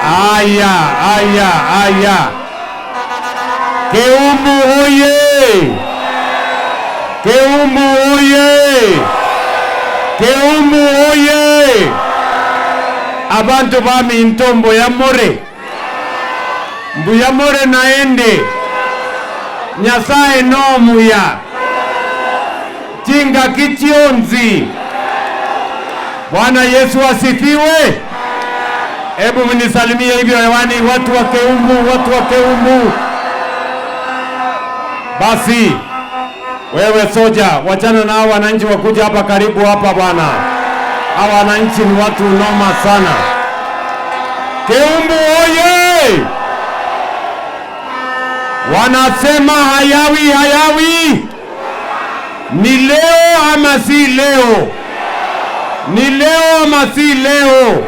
Aya. Keumbu oye! Keumbu oye! Keumbu oye! Abantu bami ntombo ya more. Mbuya more naende. Nyasaye no muya. Tinga kichionzi. Bwana Yesu asifiwe. Hebu mnisalimie hivyo hewani, watu wa Keumbu. Basi wewe soja, wachana na hao wananchi wakuja hapa karibu hapa bwana. Hao wananchi ni watu noma sana. Keumbu oye! Wanasema hayawi. Ni leo ama si leo? Ni leo ama si leo?